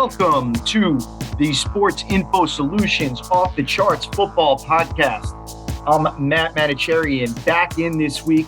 Welcome to the Sports Info Solutions Off the Charts football podcast. I'm Matt Manocherian, back in this week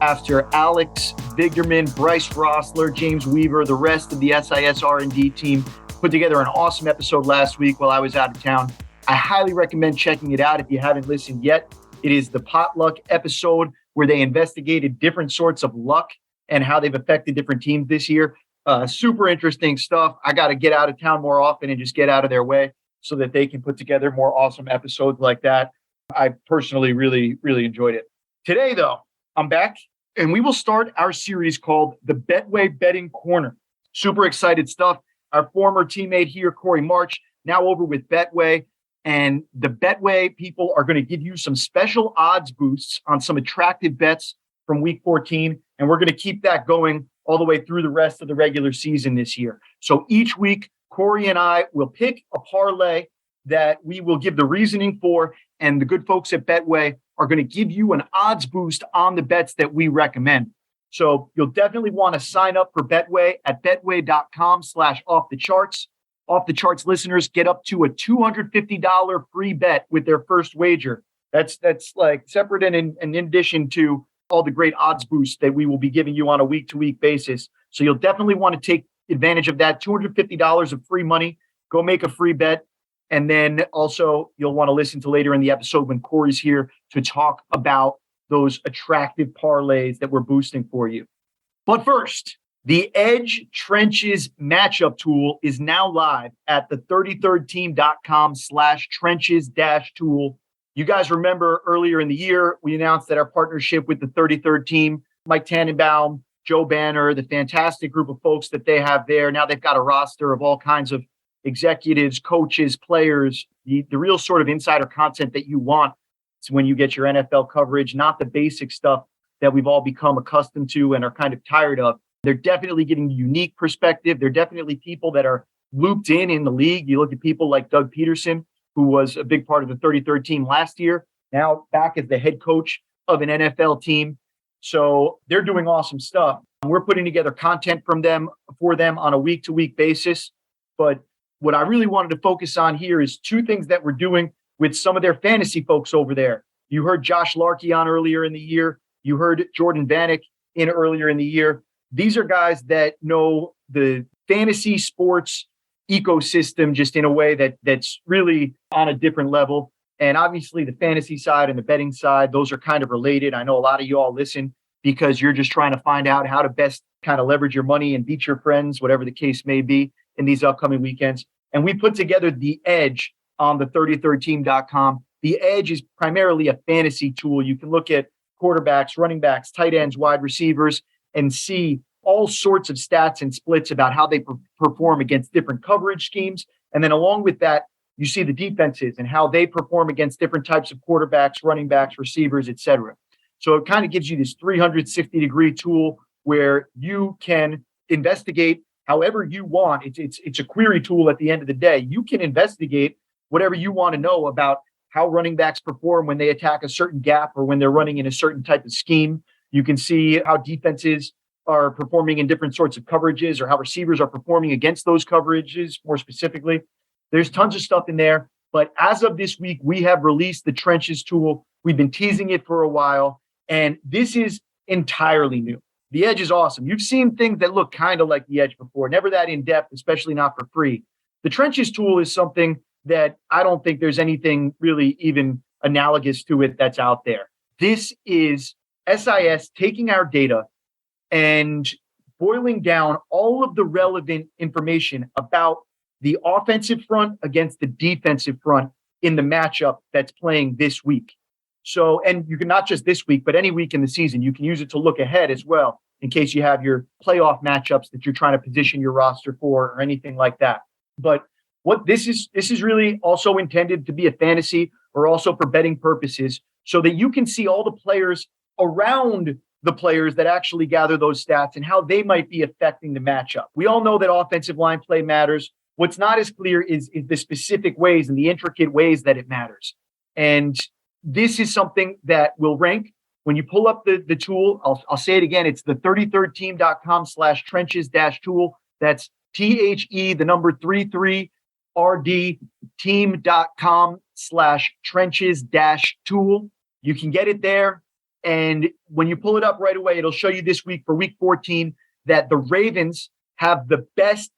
after Alex Vigderman, Bryce Rossler, James Weaver, the rest of the SIS R&D team put together an awesome episode last week while I was out of town. I highly recommend checking it out if you haven't listened yet. It is the potluck episode where they investigated different sorts of luck and how they've affected different teams this year. Super interesting stuff. I got to get out of town more often and just get out of their way so that they can put together more awesome episodes like that. I personally really enjoyed it. Today, though, I'm back and we will start our series called the Betway Betting Corner. Super excited stuff. Our former teammate here, Corey March, now over with Betway. And the Betway people are going to give you some special odds boosts on some attractive bets from week 14. And we're going to keep that going all the way through the rest of the regular season this year. So each week, Corey and I will pick a parlay that we will give the reasoning for, and the good folks at Betway are going to give you an odds boost on the bets that we recommend. So you'll definitely want to sign up for Betway at betway.com/offthecharts. Off the Charts listeners get up to a $250 free bet with their first wager. That's like separate and in addition to all the great odds boosts that we will be giving you on a week-to-week basis. So you'll definitely want to take advantage of that. $250 of free money. Go make a free bet. And then also you'll want to listen to later in the episode when Corey's here to talk about those attractive parlays that we're boosting for you. But first, the Edge Trenches matchup tool is now live at the 33rdteam.com/trenches-tool. You guys remember earlier in the year, we announced that our partnership with the 33rd team, Mike Tannenbaum, Joe Banner, the fantastic group of folks that they have there. Now they've got a roster of all kinds of executives, coaches, players, the real sort of insider content that you want. It's when you get your NFL coverage, not the basic stuff that we've all become accustomed to and are kind of tired of. They're definitely getting a unique perspective. They're definitely people that are looped in the league. You look at people like Doug Peterson, who was a big part of the 33rd team last year, now back as the head coach of an NFL team. So they're doing awesome stuff. We're putting together content for them on a week-to-week basis. But what I really wanted to focus on here is two things that we're doing with some of their fantasy folks over there. You heard Josh Larkey on earlier in the year. You heard Jordan Vanek in earlier in the year. These are guys that know the fantasy sports ecosystem just in a way that's really on a different level. And obviously the fantasy side and the betting side, those are kind of related. I know a lot of you all listen because you're just trying to find out how to best kind of leverage your money and beat your friends, whatever the case may be in these upcoming weekends. And we put together the Edge on the 33rdteam.com. The Edge is primarily a fantasy tool. You can look at quarterbacks, running backs, tight ends, wide receivers, and see all sorts of stats and splits about how they perform against different coverage schemes. And then along with that, you see the defenses and how they perform against different types of quarterbacks, running backs, receivers, etc. So it kind of gives you this 360-degree tool where you can investigate however you want. It's a query tool at the end of the day. You can investigate whatever you want to know about how running backs perform when they attack a certain gap or when they're running in a certain type of scheme. You can see how defenses are performing in different sorts of coverages or how receivers are performing against those coverages more specifically. There's tons of stuff in there. But as of this week, we have released the Trenches tool. We've been teasing it for a while, and this is entirely new. The Edge is awesome. You've seen things that look kind of like the Edge before, never that in-depth, especially not for free. The Trenches tool is something that I don't think there's anything really even analogous to it that's out there. This is SIS taking our data and boiling down all of the relevant information about the offensive front against the defensive front in the matchup that's playing this week. So, and you can not just this week, but any week in the season, you can use it to look ahead as well in case you have your playoff matchups that you're trying to position your roster for or anything like that. But what this is really also intended to be a fantasy or also for betting purposes so that you can see all the players around the players that actually gather those stats and how they might be affecting the matchup. We all know that offensive line play matters. What's not as clear is the specific ways and the intricate ways that it matters. And this is something that will rank when you pull up the tool. I'll say it again. It's the 33rdteam.com/trenches-tool. That's the number 33RD team.com/trenches-tool. You can get it there. And when you pull it up right away, it'll show you this week for week 14 that the Ravens have the best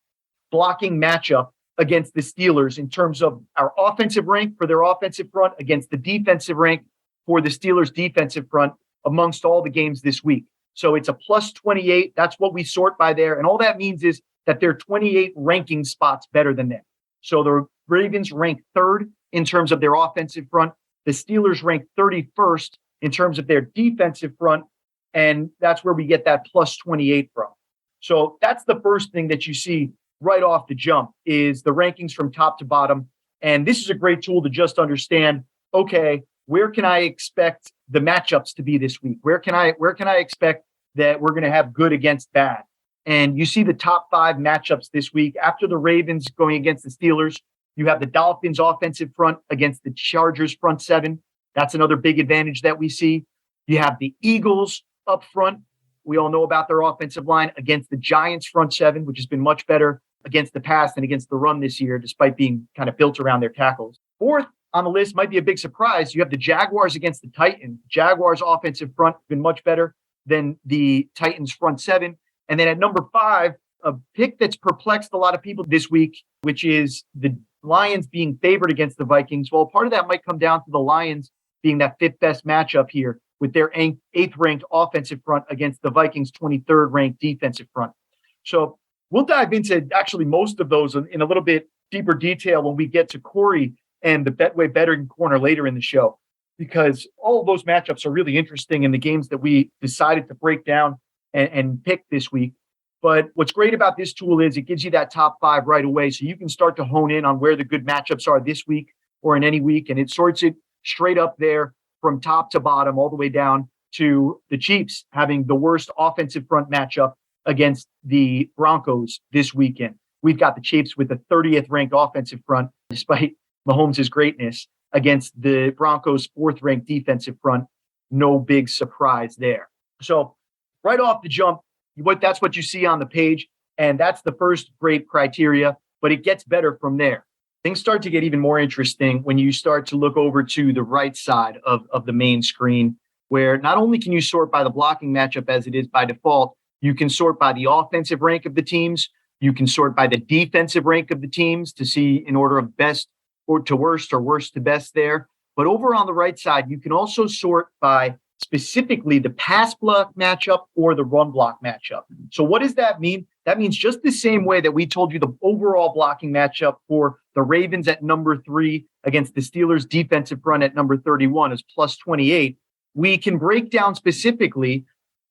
blocking matchup against the Steelers in terms of our offensive rank for their offensive front against the defensive rank for the Steelers' defensive front amongst all the games this week. So it's a plus 28. That's what we sort by there. And all that means is that they're 28 ranking spots better than them. So the Ravens rank third in terms of their offensive front. The Steelers rank 31st in terms of their defensive front. And that's where we get that plus 28 from. So that's the first thing that you see right off the jump is the rankings from top to bottom. And this is a great tool to just understand, okay, where can I expect the matchups to be this week? Where can I expect that we're going to have good against bad? And you see the top 5 matchups this week. After the Ravens going against the Steelers, you have the Dolphins offensive front against the Chargers front 7. That's another big advantage that we see. You have the Eagles up front. We all know about their offensive line against the Giants front 7, which has been much better against the pass and against the run this year, despite being kind of built around their tackles. Fourth on the list might be a big surprise. You have the Jaguars against the Titans. Jaguars offensive front has been much better than the Titans front 7. And then at number 5, a pick that's perplexed a lot of people this week, which is the Lions being favored against the Vikings. Well, part of that might come down to the Lions being that 5th best matchup here with their 8th ranked offensive front against the Vikings 23rd ranked defensive front. So we'll dive into actually most of those in a little bit deeper detail when we get to Corey and the Betway Betting Corner later in the show, because all of those matchups are really interesting in the games that we decided to break down and pick this week. But what's great about this tool is it gives you that top 5 right away. So you can start to hone in on where the good matchups are this week or in any week. And it sorts it straight up there from top to bottom, all the way down to the Chiefs having the worst offensive front matchup against the Broncos this weekend. We've got the Chiefs with the 30th ranked offensive front, despite Mahomes' greatness, against the Broncos' 4th ranked defensive front. No big surprise there. So right off the jump, that's what you see on the page. And that's the first great criteria, but it gets better from there. Things start to get even more interesting when you start to look over to the right side of the main screen, where not only can you sort by the blocking matchup as it is by default, you can sort by the offensive rank of the teams. You can sort by the defensive rank of the teams to see in order of best or to worst or worst to best there. But over on the right side, you can also sort by specifically the pass block matchup or the run block matchup. So what does that mean? That means just the same way that we told you the overall blocking matchup for the Ravens at number 3 against the Steelers defensive front at number 31 is plus 28. We can break down specifically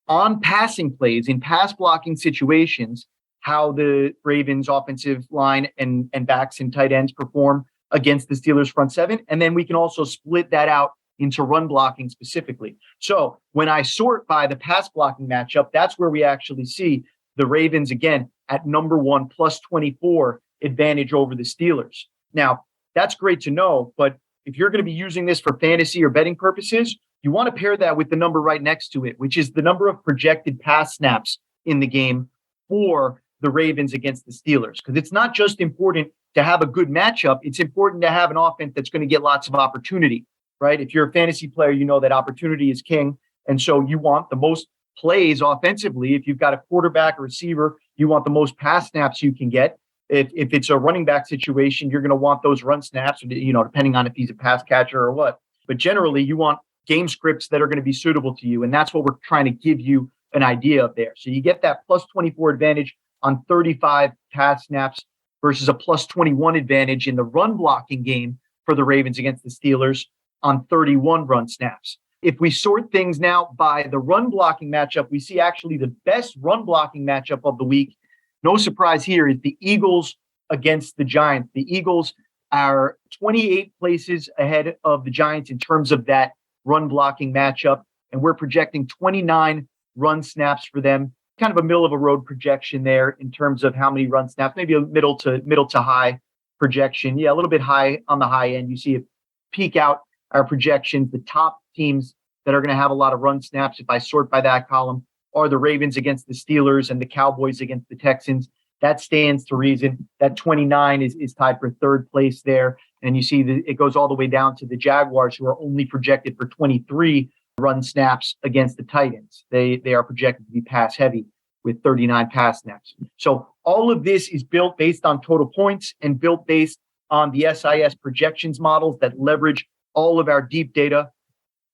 on passing plays in pass blocking situations how the Ravens offensive line and backs and tight ends perform against the Steelers front 7. And then we can also split that out into run blocking specifically. So when I sort by the pass blocking matchup, that's where we actually see the Ravens again at number 1 plus 24 advantage over the Steelers. Now, that's great to know, but if you're going to be using this for fantasy or betting purposes, you want to pair that with the number right next to it, which is the number of projected pass snaps in the game for the Ravens against the Steelers. Because it's not just important to have a good matchup, it's important to have an offense that's going to get lots of opportunity, right? If you're a fantasy player, you know that opportunity is king. And so you want the most plays offensively. If you've got a quarterback or receiver, you want the most pass snaps you can get. If it's a running back situation, you're going to want those run snaps, depending on if he's a pass catcher or what. But generally, you want game scripts that are going to be suitable to you. And that's what we're trying to give you an idea of there. So you get that plus 24 advantage on 35 pass snaps versus a plus 21 advantage in the run blocking game for the Ravens against the Steelers on 31 run snaps. If we sort things now by the run blocking matchup, we see actually the best run blocking matchup of the week. No surprise here is the Eagles against the Giants. The Eagles are 28 places ahead of the Giants in terms of that run blocking matchup. And we're projecting 29 run snaps for them. Kind of a middle of a road projection there in terms of how many run snaps, maybe a middle to high projection. Yeah, a little bit high on the high end. You see it peak out our projections. The top teams that are going to have a lot of run snaps, if I sort by that column, are the Ravens against the Steelers and the Cowboys against the Texans. That stands to reason. That 29 is tied for third place there. And you see it goes all the way down to the Jaguars, who are only projected for 23 run snaps against the Titans. They are projected to be pass heavy with 39 pass snaps. So all of this is built based on total points and built based on the SIS projections models that leverage all of our deep data.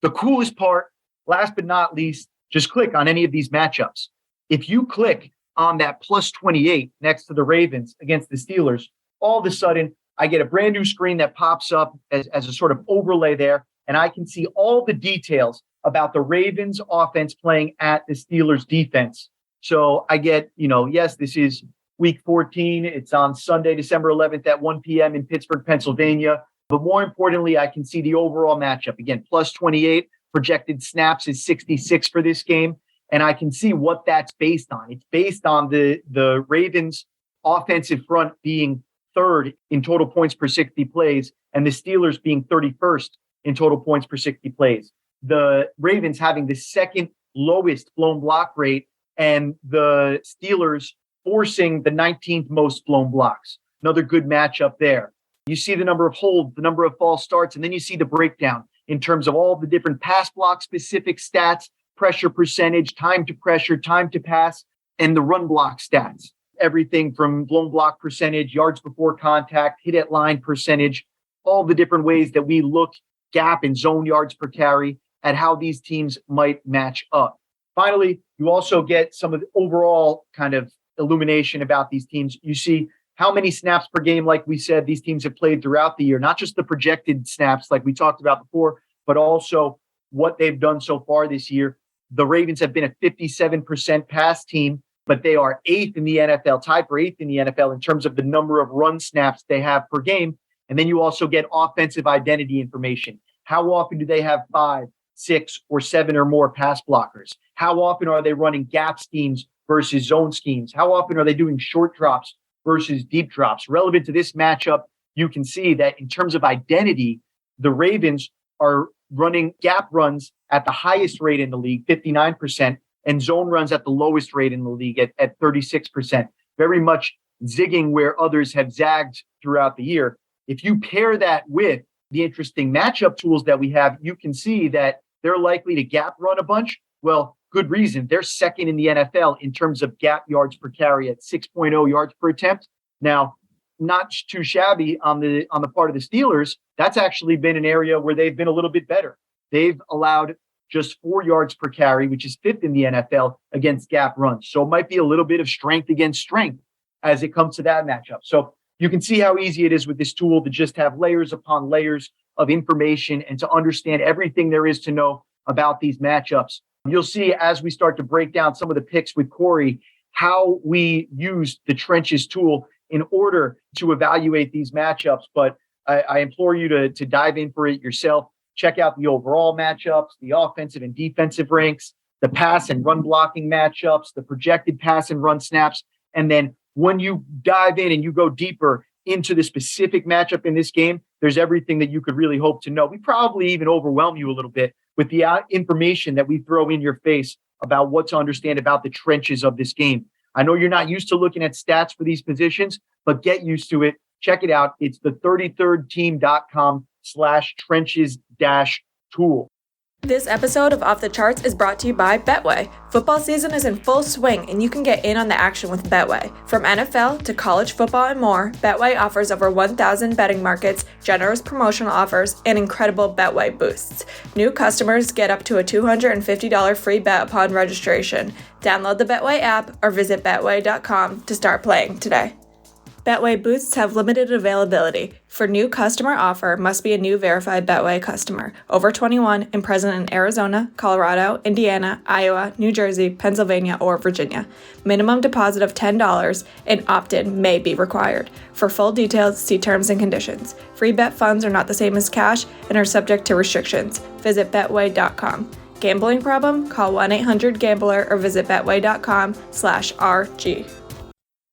The coolest part, last but not least, just click on any of these matchups. If you click on that plus 28 next to the Ravens against the Steelers, all of a sudden I get a brand new screen that pops up as a sort of overlay there, and I can see all the details about the Ravens offense playing at the Steelers defense. So I get, yes, this is week 14. It's on Sunday, December 11th at 1 p.m. in Pittsburgh, Pennsylvania. But more importantly, I can see the overall matchup. Again, plus 28, projected snaps is 66 for this game. And I can see what that's based on. It's based on the Ravens offensive front being third in total points per 60 plays and the Steelers being 31st in total points per 60 plays. The Ravens having the second lowest blown block rate and the Steelers forcing the 19th most blown blocks. Another good matchup there. You see the number of holds, the number of false starts, and then you see the breakdown in terms of all the different pass block specific stats, pressure percentage, time to pressure, time to pass, and the run block stats. Everything from blown block percentage, yards before contact, hit at line percentage, all the different ways that we look gap and zone yards per carry at how these teams might match up. Finally, you also get some of the overall kind of illumination about these teams. You see how many snaps per game, like we said, these teams have played throughout the year, not just the projected snaps like we talked about before, but also what they've done so far this year. The Ravens have been a 57% pass team, but they are eighth in the NFL, tied for eighth in the NFL in terms of the number of run snaps they have per game. And then you also get offensive identity information. How often do they have 5, 6, or 7 or more pass blockers? How often are they running gap schemes versus zone schemes? How often are they doing short drops versus deep drops? Relevant to this matchup, you can see that in terms of identity, the Ravens are running gap runs at the highest rate in the league, 59%, and zone runs at the lowest rate in the league at 36%. Very much zigging where others have zagged throughout the year. If you pair that with the interesting matchup tools that we have, you can see that they're likely to gap run a bunch. Well, good reason. They're second in the NFL in terms of gap yards per carry at 6.0 yards per attempt. Now, not too shabby on the part of the Steelers. That's actually been an area where they've been a little bit better. They've allowed just 4 yards per carry, which is 5th in the NFL against gap runs. So it might be a little bit of strength against strength as it comes to that matchup. So you can see how easy it is with this tool to just have layers upon layers of information and to understand everything there is to know about these matchups. You'll see as we start to break down some of the picks with Corey, how we use the trenches tool in order to evaluate these matchups. But I implore you to dive in for it yourself. Check out the overall matchups, the offensive and defensive ranks, the pass and run blocking matchups, the projected pass and run snaps. And then when you dive in and you go deeper into the specific matchup in this game, there's everything that you could really hope to know. We probably even overwhelm you a little bit with the information that we throw in your face about what to understand about the trenches of this game. I know you're not used to looking at stats for these positions, but get used to it. Check it out. It's the 33rdteam.com/trenches-tool. This episode of Off the Charts is brought to you by Betway. Football season is in full swing, and you can get in on the action with Betway. From NFL to college football and more, Betway offers over 1,000 betting markets, generous promotional offers, and incredible Betway boosts. New customers get up to a $250 free bet upon registration. Download the Betway app or visit betway.com to start playing today. Betway boosts have limited availability. For new customer offer, must be a new verified Betway customer, over 21 and present in Arizona, Colorado, Indiana, Iowa, New Jersey, Pennsylvania, or Virginia. Minimum deposit of $10 and opt-in may be required. For full details, see terms and conditions. Free bet funds are not the same as cash and are subject to restrictions. Visit betway.com. Gambling problem? Call 1-800-GAMBLER or visit betway.com/RG.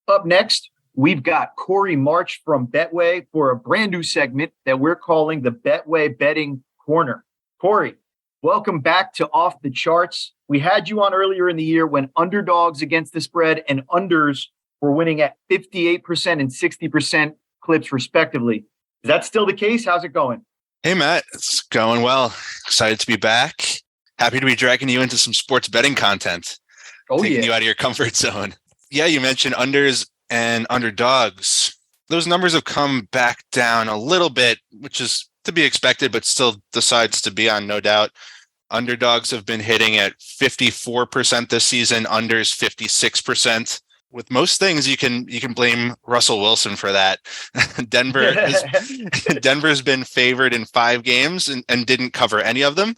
Up next, we've got Corey March from Betway for a brand new segment that we're calling the Betway Betting Corner. Corey, welcome back to Off the Charts. We had you on earlier in the year when underdogs against the spread and unders were winning at 58% and 60% clips respectively. Is that still the case? How's it going? Hey, Matt. It's going well. Excited to be back. Happy to be dragging you into some sports betting content. Taking you out of your comfort zone. Yeah, you mentioned unders and underdogs. Those numbers have come back down a little bit, which is to be expected, but still decides to be on, no doubt. Underdogs have been hitting at 54% this season, unders 56%. With most things, you can blame Russell Wilson for that. Denver's been favored in 5 games and didn't cover any of them.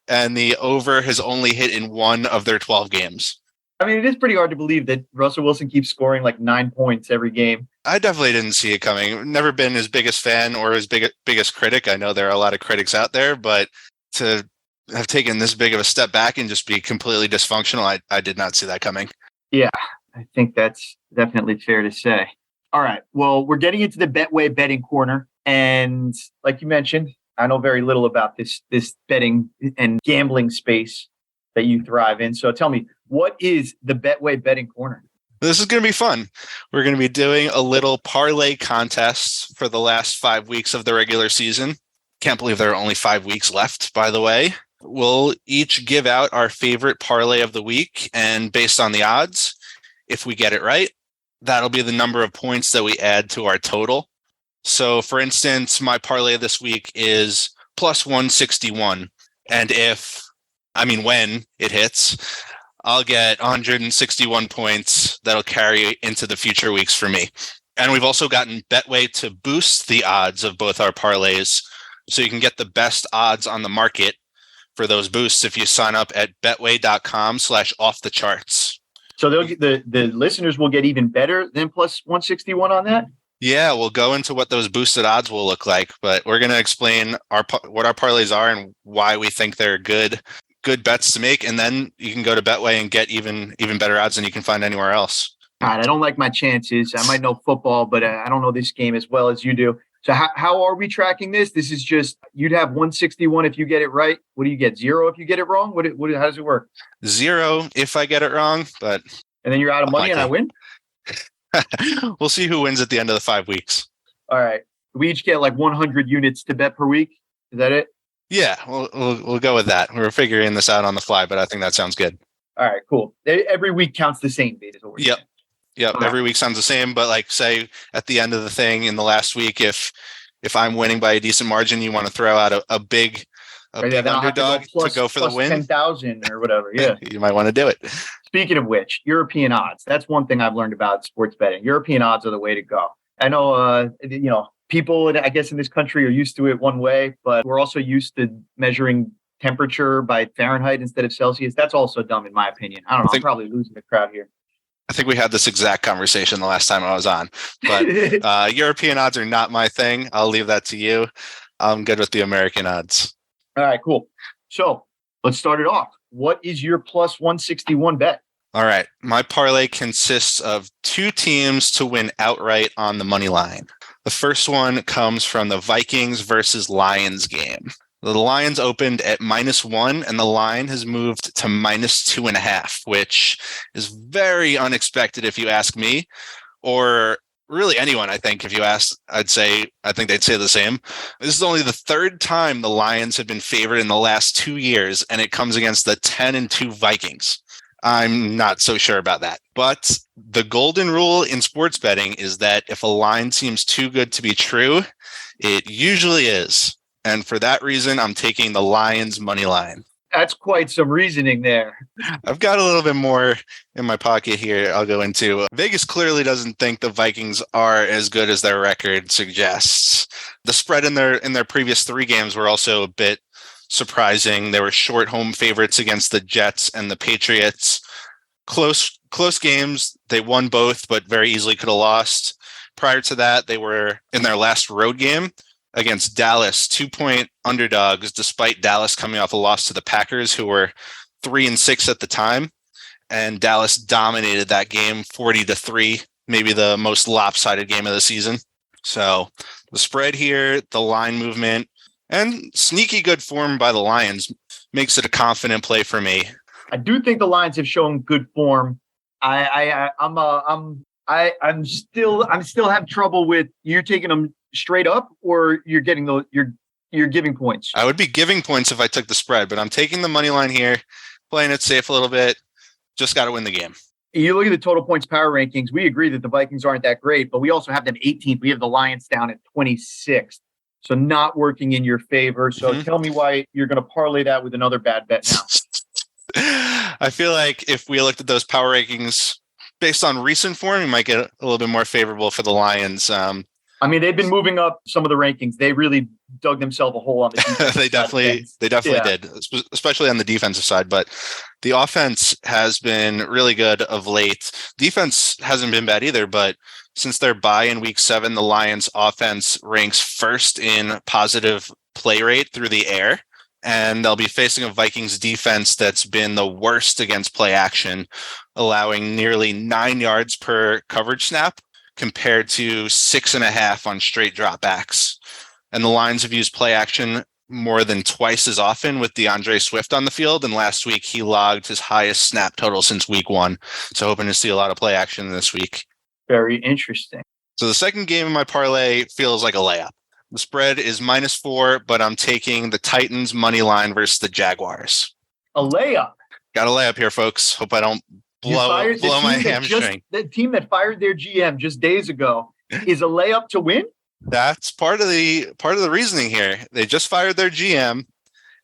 And the over has only hit in 1 of their 12 games. I mean, it is pretty hard to believe that Russell Wilson keeps scoring like 9 points every game. I definitely didn't see it coming. Never been his biggest fan or his biggest critic. I know there are a lot of critics out there, but to have taken this big of a step back and just be completely dysfunctional, I did not see that coming. Yeah, I think that's definitely fair to say. All right. Well, we're getting into the Betway Betting Corner. And like you mentioned, I know very little about this betting and gambling space that you thrive in. So tell me, what is the Betway Betting Corner? This is going to be fun. We're going to be doing a little parlay contest for the last 5 weeks of the regular season. Can't believe there are only 5 weeks left, by the way. We'll each give out our favorite parlay of the week, and based on the odds, if we get it right, that'll be the number of points that we add to our total. So, for instance, my parlay this week is plus 161. And when it hits, I'll get 161 points that'll carry into the future weeks for me. And we've also gotten Betway to boost the odds of both our parlays, so you can get the best odds on the market for those boosts if you sign up at betway.com/offthecharts. So they'll get the listeners will get even better than plus 161 on that? Yeah, we'll go into what those boosted odds will look like, but we're going to explain what our parlays are and why we think they're good bets to make, and then you can go to Betway and get even better odds than you can find anywhere else. God, I don't like my chances. I might know football, but I don't know this game as well as you do. So how are we tracking this? This is just, you'd have 161 if you get it right. What do you get? 0 if you get it wrong? How does it work? 0 if I get it wrong, but and then you're out of money and I win? We'll see who wins at the end of the 5 weeks. All right. We each get like 100 units to bet per week. Is that it? Yeah, we'll go with that. We're figuring this out on the fly, but I think that sounds good. All right, cool. Every week counts the same, is what we're saying. Yep. Okay. Every week sounds the same, but like say at the end of the thing in the last week, if I'm winning by a decent margin, you want to throw out a big underdog to go for the win. 10,000 or whatever. Yeah. You might want to do it. Speaking of which, European odds. That's one thing I've learned about sports betting. European odds are the way to go. I know, people, I guess, in this country are used to it one way, but we're also used to measuring temperature by Fahrenheit instead of Celsius. That's also dumb, in my opinion. I don't know. I'm probably losing the crowd here. I think we had this exact conversation the last time I was on, but European odds are not my thing. I'll leave that to you. I'm good with the American odds. All right, cool. So let's start it off. What is your plus 161 bet? All right. My parlay consists of 2 teams to win outright on the money line. The first one comes from the Vikings versus Lions game. The Lions opened at -1 and the line has moved to -2.5, which is very unexpected if you ask me, or really anyone. I think if you ask, I think they'd say the same. This is only the 3rd time the Lions have been favored in the last 2 years, and it comes against the 10-2 Vikings. I'm not so sure about that. But the golden rule in sports betting is that if a line seems too good to be true, it usually is. And for that reason, I'm taking the Lions money line. That's quite some reasoning there. I've got a little bit more in my pocket here I'll go into. Vegas clearly doesn't think the Vikings are as good as their record suggests. The spread in their previous 3 games were also a bit surprising. They were short home favorites against the Jets and the Patriots. Close games. They won both, but very easily could have lost. Prior to that, they were in their last road game against Dallas, 2-point underdogs, despite Dallas coming off a loss to the Packers, who were 3-6 at the time. And Dallas dominated that game 40-3, maybe the most lopsided game of the season. So the spread here, the line movement, and sneaky good form by the Lions makes it a confident play for me. I do think the Lions have shown good form. I'm I'm still have trouble with you're taking them straight up or you're getting you're giving points. I would be giving points if I took the spread, but I'm taking the money line here, playing it safe a little bit. Just got to win the game. You look at the total points power rankings. We agree that the Vikings aren't that great, but we also have them 18th. We have the Lions down at 26th. So not working in your favor. So tell me why you're going to parlay that with another bad bet now. I feel like if we looked at those power rankings based on recent form, we might get a little bit more favorable for the Lions. I mean, they've been moving up some of the rankings. They really dug themselves a hole on the defense. They definitely did, especially on the defensive side. But the offense has been really good of late. Defense hasn't been bad either, but since their bye in week 7, the Lions offense ranks first in positive play rate through the air. And they'll be facing a Vikings defense that's been the worst against play action, allowing nearly 9 yards per coverage snap compared to 6.5 on straight dropbacks. And the Lions have used play action more than twice as often with DeAndre Swift on the field. And last week, he logged his highest snap total since week 1. So hoping to see a lot of play action this week. Very interesting. So the second game in my parlay feels like a layup. The spread is -4, but I'm taking the Titans money line versus the Jaguars. A layup. Got a layup here, folks. Hope I don't blow my hamstring. The team that fired their GM just days ago is a layup to win. That's part of the reasoning here. They just fired their GM,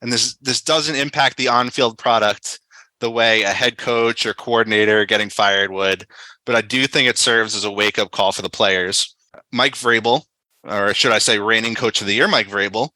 and this doesn't impact the on-field product the way a head coach or coordinator getting fired would. But I do think it serves as a wake-up call for the players. Mike Vrabel, or should I say reigning coach of the year, Mike Vrabel,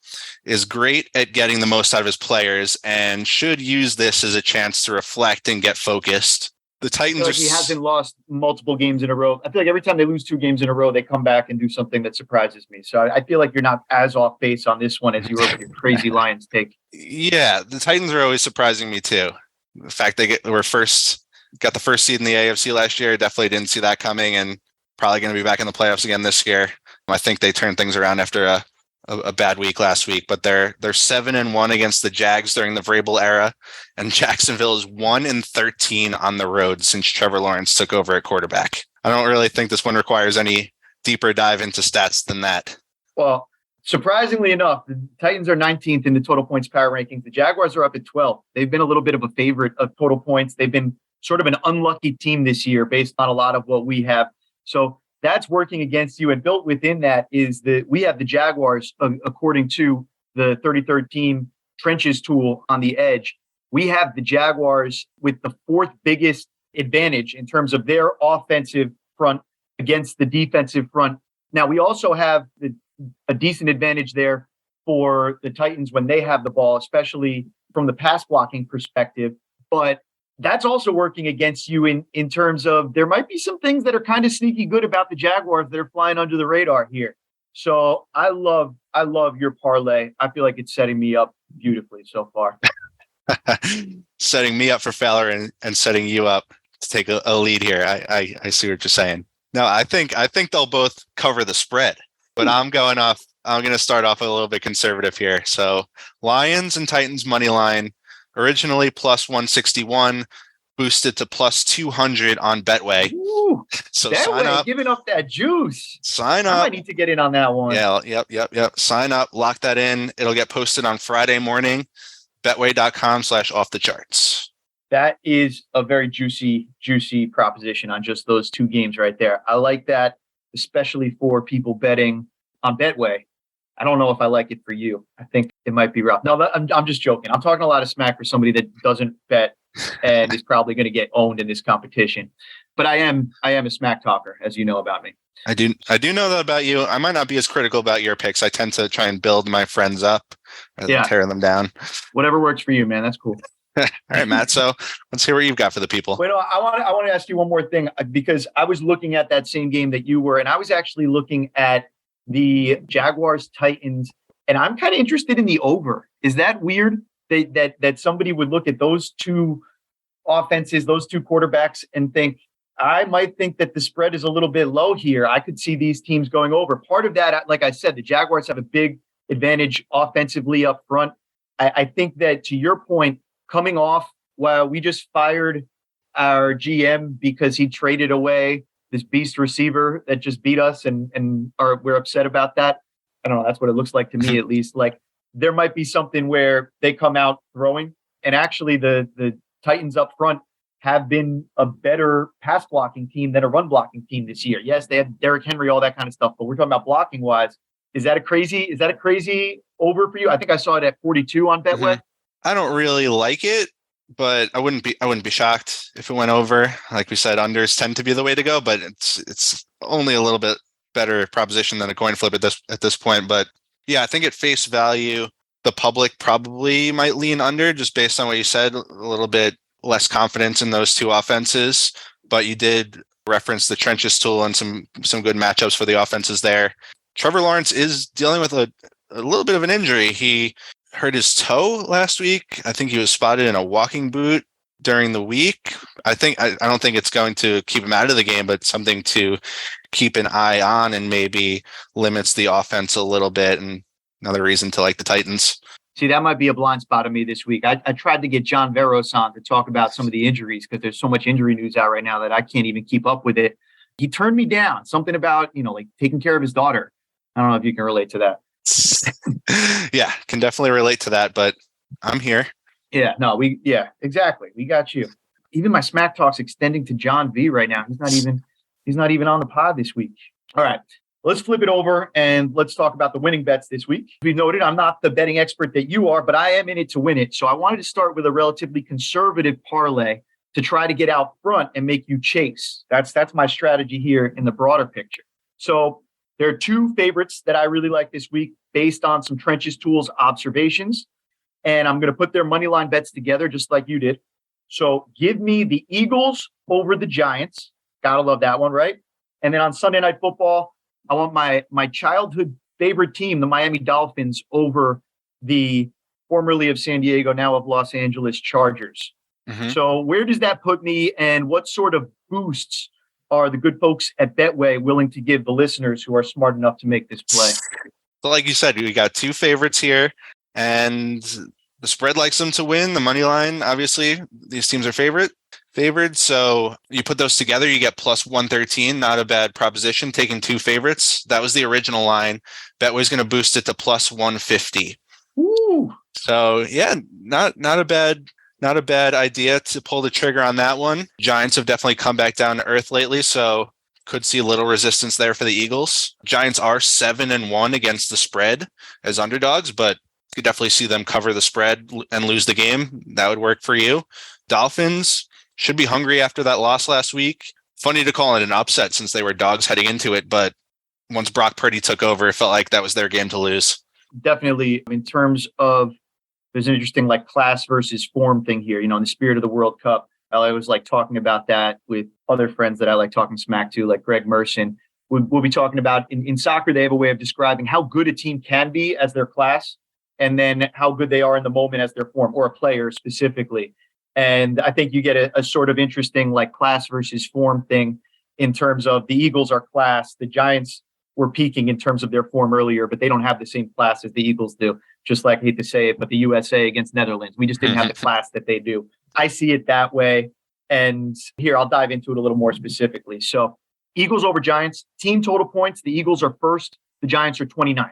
is great at getting the most out of his players and should use this as a chance to reflect and get focused. The Titans he hasn't lost multiple games in a row. I feel like every time they lose 2 games in a row, they come back and do something that surprises me. So I feel like you're not as off base on this one as you were with your crazy Lions take. Yeah, the Titans are always surprising me too. The fact they got the first seed in the AFC last year, definitely didn't see that coming, and probably going to be back in the playoffs again this year. I think they turned things around after a bad week last week, but they're 7-1 against the Jags during the Vrabel era, and Jacksonville is 1-13 on the road since Trevor Lawrence took over at quarterback. I don't really think this one requires any deeper dive into stats than that. Well, surprisingly enough, the Titans are 19th in the total points power rankings. The Jaguars are up at 12th. They've been a little bit of a favorite of total points. They've been sort of an unlucky team this year based on a lot of what we have. So that's working against you. And built within that is that we have the Jaguars, according to the 33rd team trenches tool on the edge. We have the Jaguars with the 4th biggest advantage in terms of their offensive front against the defensive front. Now, we also have a decent advantage there for the Titans when they have the ball, especially from the pass blocking perspective. But that's also working against you in terms of there might be some things that are kind of sneaky good about the Jaguars that are flying under the radar here. So I love your parlay. I feel like it's setting me up beautifully so far. Setting me up for failure and setting you up to take a lead here. I see what you're saying. No, I think they'll both cover the spread, but I'm going to start off a little bit conservative here. So Lions and Titans money line, originally plus 161, boosted to plus 200 on Betway. Ooh, so Betway, sign up. giving up that juice. Sign up. I might need to get in on that one. Yeah, yep. Sign up, lock that in. It'll get posted on Friday morning. Betway.com/off the charts. That is a very juicy proposition on just those 2 games right there. I like that, especially for people betting on Betway. I don't know if I like it for you. I think it might be rough. No, I'm just joking. I'm talking a lot of smack for somebody that doesn't bet and is probably going to get owned in this competition. But I am a smack talker, as you know about me. I do know that about you. I might not be as critical about your picks. I tend to try and build my friends up rather than tear them down. Whatever works for you, man. That's cool. All right, Matt. So let's hear what you've got for the people. Wait, I want to ask you one more thing, because I was looking at that same game that you were, and I was actually looking at the Jaguars Titans, and I'm kind of interested in the over. Is that weird that somebody would look at those 2 offenses, those 2 quarterbacks, and think, I might think that the spread is a little bit low here. I could see these teams going over. Part of that, like I said, the Jaguars have a big advantage offensively up front. I think that, to your point, coming off, while we just fired our GM because he traded away this beast receiver that just beat us and we're upset about that. I don't know. That's what it looks like to me, at least. Like there might be something where they come out throwing, and actually the Titans up front have been a better pass blocking team than a run blocking team this year. Yes, they had Derrick Henry, all that kind of stuff, but we're talking about blocking wise. Is that a crazy over for you? I think I saw it at 42 on Betway. I don't really like it, but I wouldn't be shocked if it went over. Like we said, unders tend to be the way to go, but it's only a little bit better proposition than a coin flip at this point. But yeah, I think at face value, the public probably might lean under just based on what you said, a little bit less confidence in those two offenses. But you did reference the trenches tool and some good matchups for the offenses there. Trevor Lawrence is dealing with a little bit of an injury. He hurt his toe last week. I think he was spotted in a walking boot during the week. I don't think it's going to keep him out of the game, but something to keep an eye on and maybe limits the offense a little bit. And another reason to like the Titans. See, that might be a blind spot of me this week. I tried to get John Veros on to talk about some of the injuries because there's so much injury news out right now that I can't even keep up with it. He turned me down. Something about, like taking care of his daughter. I don't know if you can relate to that. Yeah, can definitely relate to that, but I'm here. Yeah, exactly. We got you. Even my smack talk's extending to John V right now. He's not even on the pod this week. All right. Let's flip it over and let's talk about the winning bets this week. We've noted I'm not the betting expert that you are, but I am in it to win it. So I wanted to start with a relatively conservative parlay to try to get out front and make you chase. That's my strategy here in the broader picture. So there are two favorites that I really like this week based on some Trenches Tools observations. And I'm going to put their money line bets together just like you did. So give me the Eagles over the Giants. Gotta love that one, right? And then on Sunday Night Football, I want my childhood favorite team, the Miami Dolphins, over the formerly of San Diego, now of Los Angeles Chargers. Mm-hmm. So where does that put me, and what sort of boosts are the good folks at Betway willing to give the listeners who are smart enough to make this play? So like you said, we got two favorites here, and the spread likes them to win. The money line, obviously, these teams are favored. So you put those together, you get plus 113. Not a bad proposition, taking two favorites. That was the original line. Betway's going to boost it to plus 150. Ooh. So yeah, not a bad idea to pull the trigger on that one. Giants have definitely come back down to earth lately, so could see a little resistance there for the Eagles. Giants are 7-1 against the spread as underdogs, but you could definitely see them cover the spread and lose the game. That would work for you. Dolphins should be hungry after that loss last week. Funny to call it an upset since they were dogs heading into it, but once Brock Purdy took over, it felt like that was their game to lose. Definitely, in terms of, there's an interesting class versus form thing here, in the spirit of the World Cup. I always like talking about that with other friends that I like talking smack to, like Greg Merson. We'll be talking about in soccer, they have a way of describing how good a team can be as their class, and then how good they are in the moment as their form, or a player specifically. And I think you get a sort of interesting class versus form thing in terms of the Eagles are class. The Giants were peaking in terms of their form earlier, but they don't have the same class as the Eagles do. Just like, I hate to say it, but the USA against Netherlands, we just didn't have the class that they do. I see it that way. And here, I'll dive into it a little more specifically. So Eagles over Giants, team total points. The Eagles are first. The Giants are 29.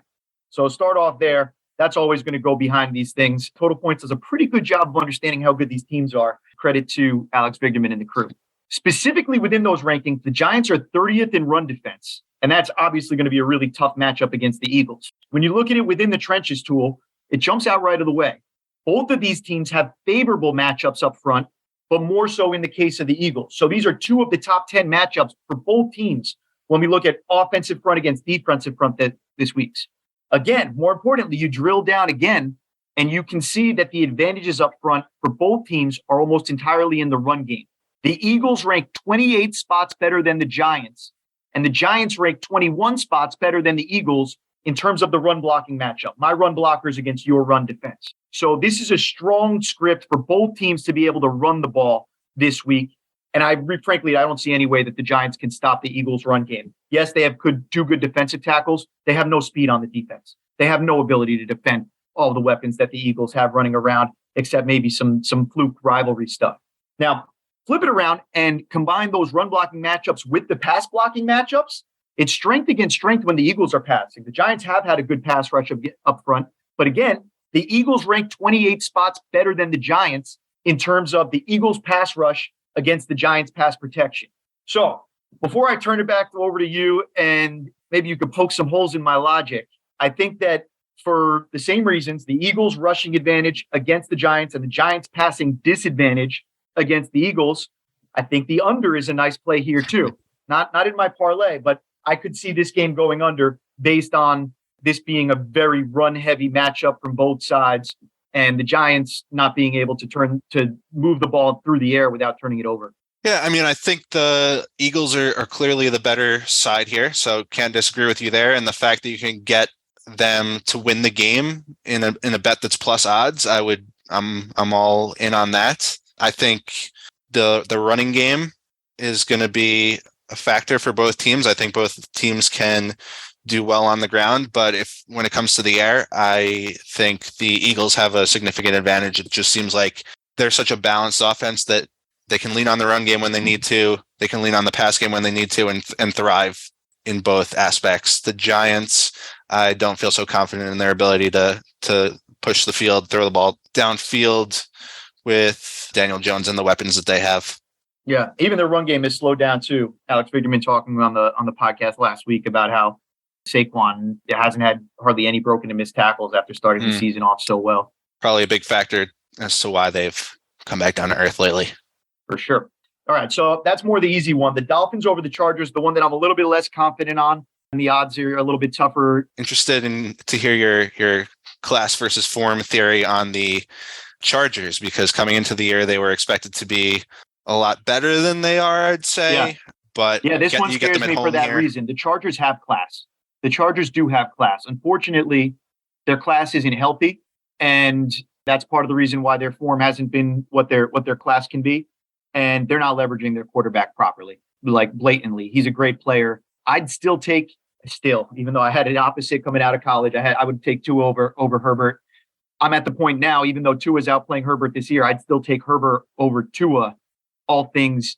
So start off there. That's always going to go behind these things. Total points does a pretty good job of understanding how good these teams are. Credit to Alex Bigderman and the crew. Specifically within those rankings, the Giants are 30th in run defense. And that's obviously going to be a really tough matchup against the Eagles. When you look at it within the trenches tool, it jumps out right of the way. Both of these teams have favorable matchups up front, but more so in the case of the Eagles. So these are two of the top 10 matchups for both teams when we look at offensive front against defensive front this week's. Again, more importantly, you drill down again, and you can see that the advantages up front for both teams are almost entirely in the run game. The Eagles rank 28 spots better than the Giants, and the Giants rank 21 spots better than the Eagles in terms of the run blocking matchup. My run blockers against your run defense. So this is a strong script for both teams to be able to run the ball this week. And frankly, I don't see any way that the Giants can stop the Eagles' run game. Yes, they have two good defensive tackles. They have no speed on the defense. They have no ability to defend all the weapons that the Eagles have running around, except maybe some fluke rivalry stuff. Now, flip it around and combine those run blocking matchups with the pass blocking matchups, it's strength against strength when the Eagles are passing. The Giants have had a good pass rush up front. But again, the Eagles rank 28 spots better than the Giants in terms of the Eagles pass rush against the Giants pass protection. So before I turn it back over to you and maybe you could poke some holes in my logic, I think that for the same reasons, the Eagles rushing advantage against the Giants and the Giants passing disadvantage against the Eagles, I think the under is a nice play here too. Not in my parlay, but I could see this game going under based on this being a very run-heavy matchup from both sides and the Giants not being able to move the ball through the air without turning it over. Yeah, I mean, I think the Eagles are clearly the better side here, so can't disagree with you there. And the fact that you can get them to win the game in a bet that's plus odds, I'm all in on that. I think the running game is going to be a factor for both teams. I think both teams can do well on the ground, but when it comes to the air, I think the Eagles have a significant advantage. It just seems like they're such a balanced offense that they can lean on the run game when they need to. They can lean on the pass game when they need to and thrive in both aspects. The Giants, I don't feel so confident in their ability to push the field, throw the ball downfield with Daniel Jones and the weapons that they have. Yeah, even their run game is slowed down too. Alex Figgerman talking on the podcast last week about how Saquon hasn't had hardly any broken and missed tackles after starting the season off so well. Probably a big factor as to why they've come back down to earth lately. For sure. All right, so that's more the easy one. The Dolphins over the Chargers, the one that I'm a little bit less confident on, and the odds are a little bit tougher. Interested to hear your class versus form theory on the Chargers, because coming into the year, they were expected to be a lot better than they are, I'd say. Yeah. But this one scares me for that reason. The Chargers have class. The Chargers do have class. Unfortunately, their class isn't healthy, and that's part of the reason why their form hasn't been what their class can be. And they're not leveraging their quarterback properly, like blatantly. He's a great player. I'd still take, even though I had an opposite coming out of college, I would take Tua over Herbert. I'm at the point now, even though Tua's outplaying Herbert this year, I'd still take Herbert over Tua. All things,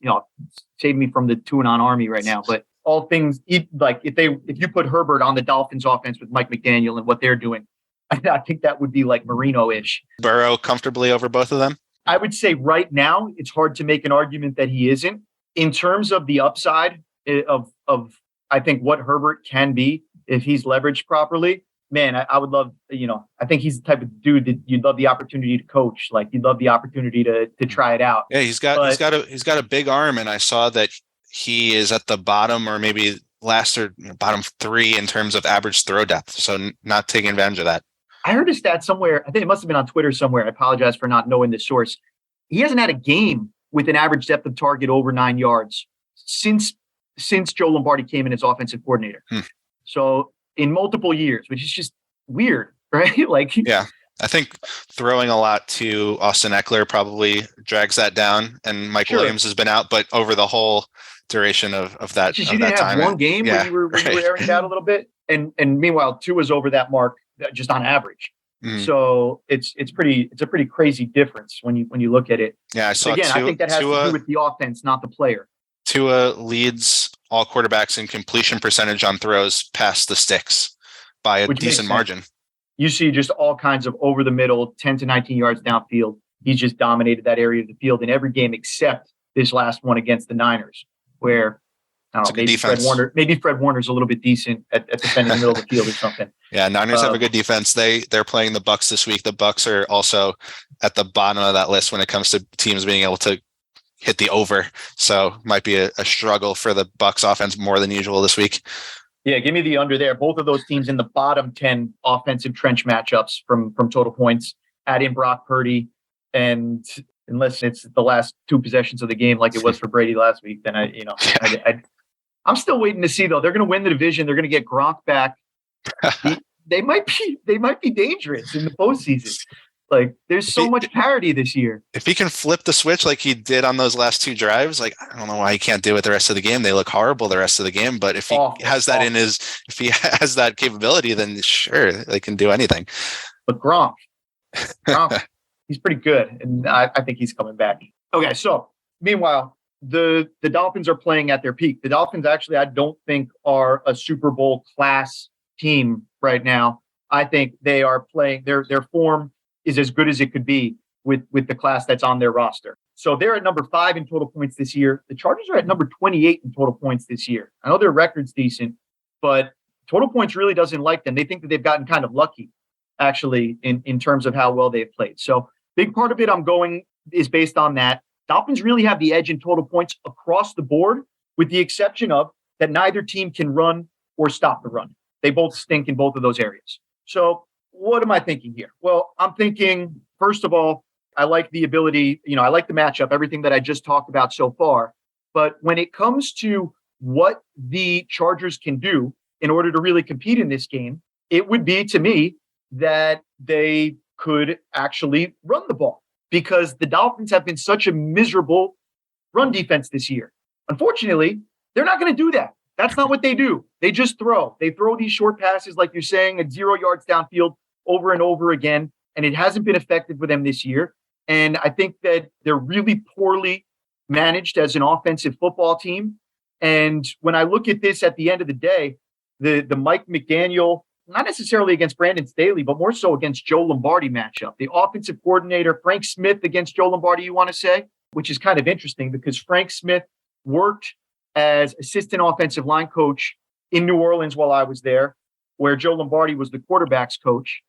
save me from the two-and-on army right now, but all things, like if you put Herbert on the Dolphins offense with Mike McDaniel and what they're doing, I think that would be like Marino-ish. Burrow comfortably over both of them? I would say right now, it's hard to make an argument that he isn't. In terms of the upside of I think what Herbert can be if he's leveraged properly, man, I would love, I think he's the type of dude that you'd love the opportunity to coach. Like you'd love the opportunity to try it out. Yeah, he's got a big arm, and I saw that he is at the bottom or maybe last or bottom 3 in terms of average throw depth. So not taking advantage of that. I heard a stat somewhere. I think it must have been on Twitter somewhere. I apologize for not knowing the source. He hasn't had a game with an average depth of target over 9 yards since Joe Lombardi came in as offensive coordinator. So in multiple years, which is just weird, right? Yeah, I think throwing a lot to Austin Eckler probably drags that down, and Mike Williams has been out, but over the whole duration of that, just, you didn't have one game when you were airing it out a little bit, and meanwhile Tua's over that mark just on average. So it's a pretty crazy difference when you look at it. Yeah, I saw. Again, I think that has to do with the offense, not the player. Tua leads all quarterbacks in completion percentage on throws past the sticks by a decent margin. You see just all kinds of over the middle, 10 to 19 yards downfield. He's just dominated that area of the field in every game except this last one against the Niners, where I don't know, maybe Fred Warner's a little bit decent at defending the middle of the field or something. Yeah, Niners have a good defense. They're playing the Bucs this week. The Bucs are also at the bottom of that list when it comes to teams being able to hit the over. So might be a struggle for the Bucs offense more than usual this week. Yeah, give me the under there. Both of those teams in the bottom 10 offensive trench matchups from total points. Add in Brock Purdy, and unless it's the last 2 possessions of the game like it was for Brady last week, then I'm still waiting to see though. They're going to win the division. They're going to get Gronk back. They might be dangerous in the postseason. Like there's so much parity this year. If he can flip the switch like he did on those last 2 drives, like I don't know why he can't do it the rest of the game. They look horrible the rest of the game, but if he has that if he has that capability, then sure, they can do anything. But Gronk, he's pretty good, and I think he's coming back. Okay, so Meanwhile, the Dolphins are playing at their peak. The Dolphins actually, I don't think, are a Super Bowl class team right now. I think they are playing, their form is as good as it could be with the class that's on their roster. So they're at number 5 in total points this year. The Chargers are at number 28 in total points this year. I know their record's decent, but total points really doesn't like them. They think that they've gotten kind of lucky, actually, in terms of how well they've played. So big part of it I'm going is based on that. Dolphins really have the edge in total points across the board, with the exception of that neither team can run or stop the run. They both stink in both of those areas. So what am I thinking here? Well, I'm thinking, first of all, I like the ability, I like the matchup, everything that I just talked about so far. But when it comes to what the Chargers can do in order to really compete in this game, it would be, to me, that they could actually run the ball, because the Dolphins have been such a miserable run defense this year. Unfortunately, they're not going to do that. That's not what they do. They just throw. They throw these short passes, like you're saying, at 0 yards downfield over and over again, and it hasn't been effective for them this year. And I think that they're really poorly managed as an offensive football team. And when I look at this at the end of the day, the Mike McDaniel, not necessarily against Brandon Staley, but more so against Joe Lombardi matchup, the offensive coordinator, Frank Smith, against Joe Lombardi, you want to say, which is kind of interesting because Frank Smith worked as assistant offensive line coach in New Orleans while I was there, where Joe Lombardi was the quarterback's coach.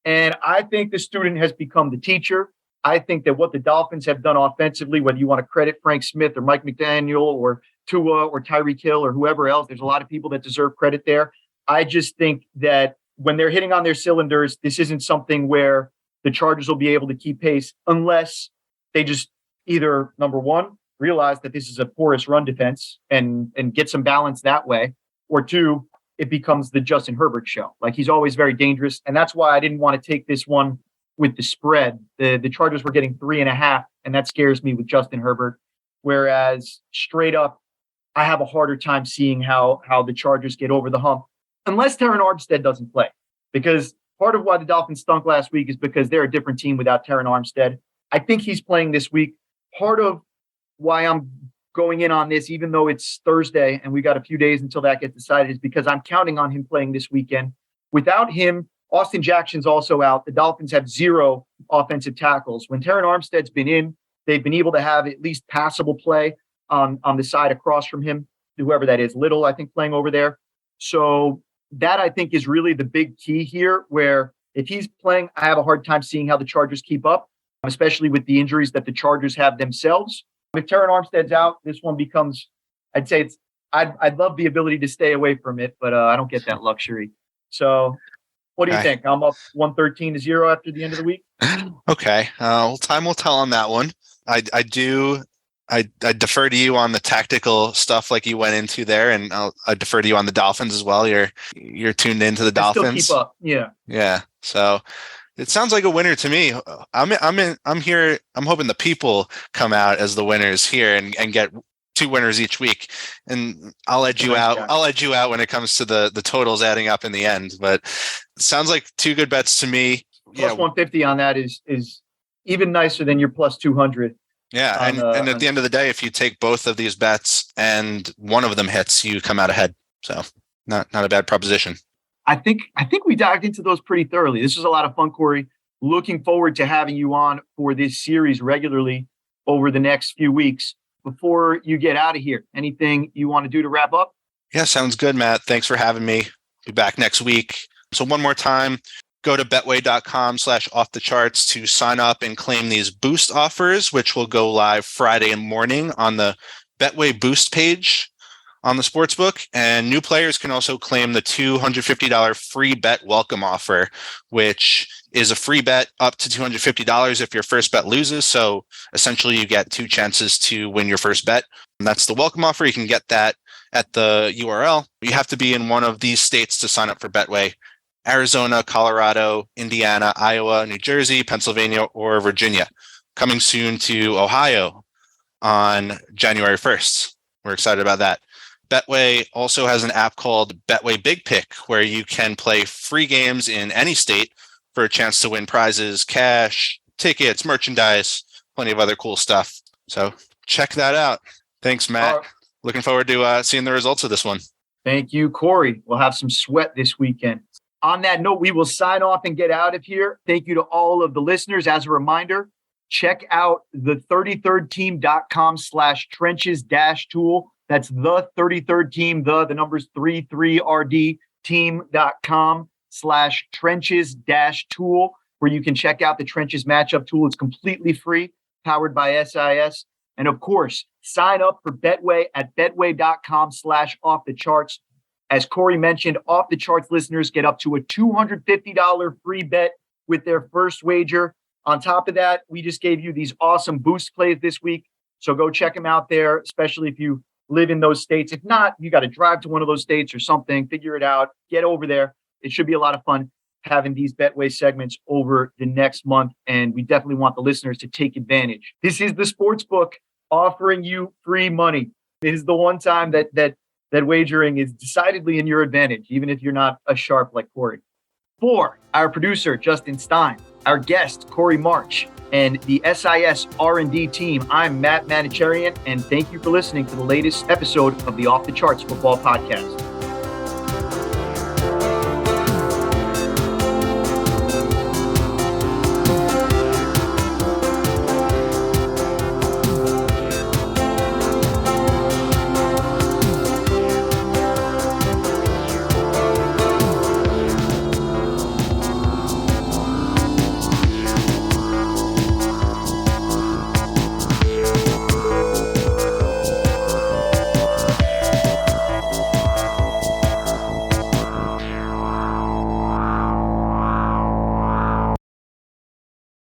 And I think the student has become the teacher. I think that what the Dolphins have done offensively, whether you want to credit Frank Smith or Mike McDaniel or Tua or Tyreek Hill or whoever else, there's a lot of people that deserve credit there. I just think that when they're hitting on their cylinders, this isn't something where the Chargers will be able to keep pace unless they just either, number one, realize that this is a porous run defense and get some balance that way, or two, it becomes the Justin Herbert show. Like, he's always very dangerous. And that's why I didn't want to take this one with the spread. The Chargers were getting 3.5, and that scares me with Justin Herbert. Whereas straight up, I have a harder time seeing how the Chargers get over the hump, unless Terron Armstead doesn't play. Because part of why the Dolphins stunk last week is because they're a different team without Terron Armstead. I think he's playing this week. Part of why I'm going in on this, even though it's Thursday and we got a few days until that gets decided, is because I'm counting on him playing this weekend. Without him, Austin Jackson's also out. The Dolphins have 0 offensive tackles. When Terron Armstead's been in, they've been able to have at least passable play on the side across from him, whoever that is. Little, I think, playing over there. So that, I think, is really the big key here, where if he's playing, I have a hard time seeing how the Chargers keep up, especially with the injuries that the Chargers have themselves. If Terron Armstead's out, this one becomes, I'd say I'd love the ability to stay away from it, but I don't get that luxury. So what do you think? I'm up 113-0 after the end of the week. Okay. Well, time will tell on that one. I defer to you on the tactical stuff like you went into there, and I defer to you on the Dolphins as well. You're tuned into the Dolphins. Still keep up. Yeah. Yeah. So it sounds like a winner to me. I'm here. I'm hoping the people come out as the winners here and get 2 winners each week, and I'll edge you out. I'll edge you out when it comes to the totals adding up in the end. But it sounds like 2 good bets to me. Plus 150 on that is even nicer than your plus 200. Yeah, and at the end of the day, if you take both of these bets and one of them hits, you come out ahead. So not a bad proposition. I think we dived into those pretty thoroughly. This was a lot of fun, Corey. Looking forward to having you on for this series regularly over the next few weeks. Before you get out of here, anything you want to do to wrap up? Yeah, sounds good, Matt. Thanks for having me. Be back next week. So one more time, go to betway.com/offthecharts to sign up and claim these boost offers, which will go live Friday morning on the Betway Boost page on the sportsbook. And new players can also claim the $250 free bet welcome offer, which is a free bet up to $250 if your first bet loses. So essentially you get 2 chances to win your first bet. And that's the welcome offer. You can get that at the URL. You have to be in one of these states to sign up for Betway: Arizona, Colorado, Indiana, Iowa, New Jersey, Pennsylvania, or Virginia. Coming soon to Ohio on January 1st. We're excited about that. Betway also has an app called Betway Big Pick, where you can play free games in any state for a chance to win prizes, cash, tickets, merchandise, plenty of other cool stuff. So check that out. Thanks, Matt. right. Looking forward to seeing the results of this one. Thank you, Corey. We'll have some sweat this weekend. On that note, we will sign off and get out of here. Thank you to all of the listeners. As a reminder, check out the 33rdteam.com/trenches-tool. That's the 33rd team, the numbers 33rd team.com/trenches-tool, where you can check out the Trenches matchup tool. It's completely free, powered by SIS. And of course, sign up for Betway at betway.com/offthecharts. As Corey mentioned, Off the Charts listeners get up to a $250 free bet with their first wager. On top of that, we just gave you these awesome boost plays this week. So go check them out there, especially if you live in those states. If not, you got to drive to one of those states or something, figure it out, get over there. It should be a lot of fun having these Betway segments over the next month. And we definitely want the listeners to take advantage. This is the Sportsbook offering you free money. It is the one time that wagering is decidedly in your advantage, even if you're not a sharp like Corey. For our producer, Justin Stein, our guest, Corey March, and the SIS R&D team, I'm Matt Manocherian, and thank you for listening to the latest episode of the Off the Charts Football Podcast.